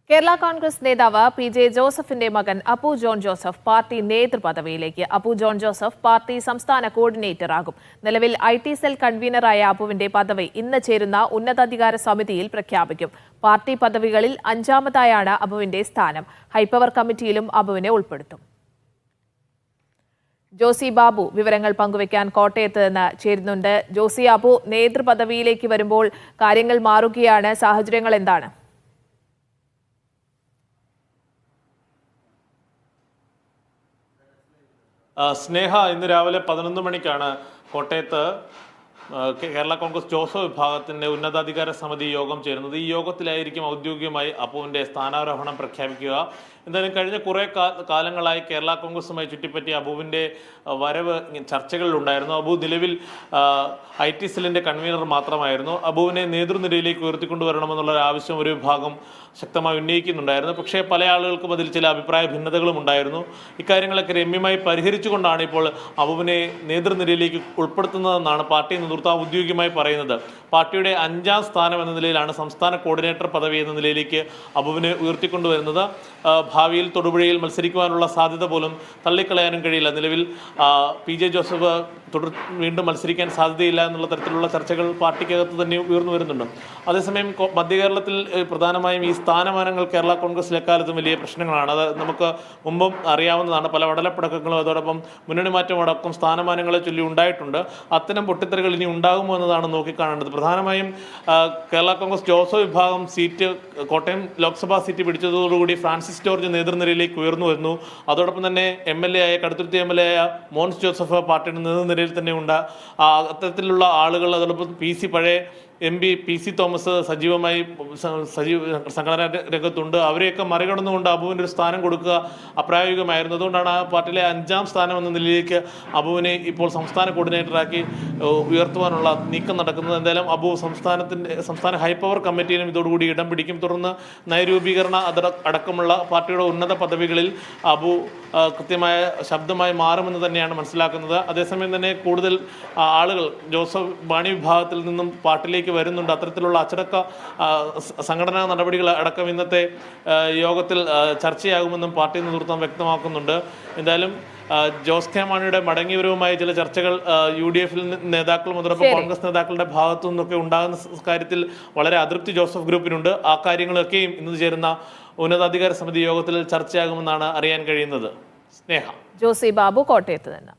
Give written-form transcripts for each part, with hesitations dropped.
കേരള കോൺഗ്രസ് നേതാവ് പി.ജെ. ജോസഫിന്റെ മകൻ അപ്പു ജോൺ ജോസഫ് പാർട്ടി നേതൃപദവിയിലേക്ക്. അപ്പു ജോൺ ജോസഫ് പാർട്ടി സംസ്ഥാന കോർഡിനേറ്ററാകും. നിലവിൽ ഐ.ടി. സെൽ കൺവീനറായ അപ്പുവിന്റെ പദവി ഇന്ന് ചേരുന്ന ഉന്നതാധികാര സമിതിയിൽ പ്രഖ്യാപിക്കും. പാർട്ടി പദവികളിൽ 5ാമതായാണ് അപ്പുവിന്റെ സ്ഥാനം. ഹൈപ്പവർ കമ്മിറ്റിയിലും അപ്പുവിനെ ഉൾപ്പെടുത്തും. ജോസി ബാബു വിവരങ്ങൾ പങ്കുവയ്ക്കാൻ കോട്ടയത്ത് നിന്ന് ചേരുന്നുണ്ട്. ജോസി, അപ്പു നേതൃപദവിയിലേക്ക് വരുമ്പോൾ കാര്യങ്ങൾ മാറുകയാണ്. സാഹചര്യങ്ങൾ എന്താണ്? സ്നേഹ, ഇന്ന് രാവിലെ 11 മണിക്കാണ് കോട്ടയത്ത് കേരള കോൺഗ്രസ് ജോസഫ് വിഭാഗത്തിന്റെ ഉന്നതാധികാര സമിതി യോഗം ചേരുന്നത്. ഈ യോഗത്തിലായിരിക്കും ഔദ്യോഗികമായി അപ്പുവിന്റെ സ്ഥാനാരോഹണം പ്രഖ്യാപിക്കുക. എന്തായാലും കഴിഞ്ഞ കുറേ കാലങ്ങളായി കേരള കോൺഗ്രസുമായി ചുറ്റിപ്പറ്റി അബുവിന്റെ വരവ് ചർച്ചകളിലുണ്ടായിരുന്നു. അബു നിലവിൽ ഐ.ടി. സെല്ലിന്റെ കൺവീനർ മാത്രമായിരുന്നു. അബുവിനെ നേതൃനിരയിലേക്ക് ഉയർത്തിക്കൊണ്ടുവരണമെന്നുള്ള ഒരു ആവശ്യം ഒരു വിഭാഗം ശക്തമായി ഉന്നയിക്കുന്നുണ്ടായിരുന്നു. പക്ഷേ പല ആളുകൾക്കും അതിൽ ചില അഭിപ്രായ ഭിന്നതകളും ഉണ്ടായിരുന്നു. ഇക്കാര്യങ്ങളൊക്കെ രമ്യമായി പരിഹരിച്ചുകൊണ്ടാണ് ഇപ്പോൾ അബുവിനെ നേതൃനിരയിലേക്ക് ഉൾപ്പെടുത്തുന്നതെന്നാണ് പാർട്ടി നേതൃത്വം ഔദ്യോഗികമായി പറയുന്നത്. പാർട്ടിയുടെ 5ാം സ്ഥാനം എന്ന നിലയിലാണ് സംസ്ഥാന കോർഡിനേറ്റർ പദവി എന്ന നിലയിലേക്ക് അബുവിനെ ഉയർത്തിക്കൊണ്ടുവരുന്നത്. ഭാവിയിൽ തൊടുപുഴയിൽ മത്സരിക്കുവാനുള്ള സാധ്യത പോലും തള്ളിക്കളയാനും കഴിയില്ല. നിലവിൽ പി.ജെ. ജോസഫ് വീണ്ടും മത്സരിക്കാൻ സാധ്യതയില്ല എന്നുള്ള തരത്തിലുള്ള ചർച്ചകൾ പാർട്ടിക്കകത്ത് തന്നെ ഉയർന്നു വരുന്നുണ്ട്. അതേസമയം മധ്യകേരളത്തിൽ പ്രധാനമായും ഈ സ്ഥാനമാനങ്ങൾ കേരള കോൺഗ്രസിൽ എക്കാലത്തും വലിയ പ്രശ്നങ്ങളാണ്. അത് നമുക്ക് മുമ്പും അറിയാവുന്നതാണ്. പല വടലപ്പടക്കങ്ങളും അതോടൊപ്പം മുന്നണി മാറ്റം അടക്കം സ്ഥാനമാനങ്ങളെ ചൊല്ലി ഉണ്ടായിട്ടുണ്ട്. അത്തരം പൊട്ടിത്തെറികൾ ഇനി ഉണ്ടാകുമോ എന്നതാണ് നോക്കിക്കാണേണ്ടത്. പ്രധാനമായും കേരള കോൺഗ്രസ് ജോസഫ് വിഭാഗം സീറ്റ് കോട്ടയം ലോക്സഭാ സീറ്റ് പിടിച്ചതോടുകൂടി ഫ്രാൻസിസ് ജോർജ് നേതൃനിരയിലേക്ക് ഉയർന്നു വരുന്നു. അതോടൊപ്പം തന്നെ കടുത്തുരുത്തി എം എൽ എ ആയ മോൻസ് ജോസഫ് പാർട്ടിയുടെ നേതൃനിരയിൽ തന്നെ ഉണ്ട്. അത്തരത്തിലുള്ള ആളുകൾ, അതോടൊപ്പം പഴയ MP PC തോമസ് സജീവമായി സംഘടനാ രംഗത്തുണ്ട്. അവരെയൊക്കെ മറികടന്നുകൊണ്ട് അബുവിന് ഒരു സ്ഥാനം കൊടുക്കുക അപ്രായോഗികമായിരുന്നു. അതുകൊണ്ടാണ് ആ പാർട്ടിയിലെ 5ാം സ്ഥാനം എന്ന നിലയിലേക്ക് അബുവിനെ ഇപ്പോൾ സംസ്ഥാന കോർഡിനേറ്ററാക്കി ഉയർത്തുവാനുള്ള നീക്കം നടക്കുന്നത്. എന്തായാലും അബു സംസ്ഥാന ഹൈപ്പവർ കമ്മിറ്റിയിലും ഇതോടുകൂടി ഇടം പിടിക്കും. തുടർന്ന് നയരൂപീകരണ അടക്കമുള്ള പാർട്ടിയുടെ ഉന്നത പദവികളിൽ അബു കൃത്യമായ ശബ്ദമായി മാറുമെന്ന് തന്നെയാണ് മനസ്സിലാക്കുന്നത്. അതേസമയം തന്നെ കൂടുതൽ ആളുകൾ ജോസഫ് ബാണി വിഭാഗത്തിൽ നിന്നും പാർട്ടിയിലേക്ക് വരുന്നുണ്ട്. അത്തരത്തിലുള്ള അച്ചടക്ക സംഘടനാ നടപടികൾ അടക്കം ഇന്നത്തെ യോഗത്തിൽ ചർച്ചയാകുമെന്നും പാർട്ടി നേതൃത്വം വ്യക്തമാക്കുന്നുണ്ട്. എന്തായാലും ജോസ് കെ മാണിയുടെ മടങ്ങിവരവുമായി ചില ചർച്ചകൾ UDF നേതാക്കളും അതോടൊപ്പം കോൺഗ്രസ് നേതാക്കളുടെ ഭാഗത്തു നിന്നൊക്കെ ഉണ്ടാകുന്ന കാര്യത്തിൽ വളരെ അതൃപ്തി ജോസഫ് ഗ്രൂപ്പിനുണ്ട്. ആ കാര്യങ്ങളൊക്കെയും ഇന്ന് ചേരുന്ന ഉന്നതാധികാര സമിതി യോഗത്തിൽ ചർച്ചയാകുമെന്നാണ് അറിയാൻ കഴിയുന്നത്. സ്നേഹ. ജോസി ബാബു കോട്ടയത്ത് നിന്ന്.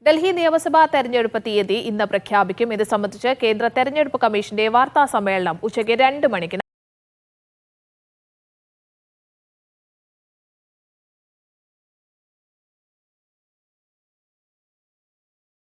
ഡൽഹി നിയമസഭാ തെരഞ്ഞെടുപ്പ് തീയതി ഇന്ന് പ്രഖ്യാപിക്കും. ഇത് സംബന്ധിച്ച് കേന്ദ്ര തെരഞ്ഞെടുപ്പ് കമ്മീഷന്റെ വാർത്താ സമ്മേളനം ഉച്ചയ്ക്ക് 2 മണിക്ക്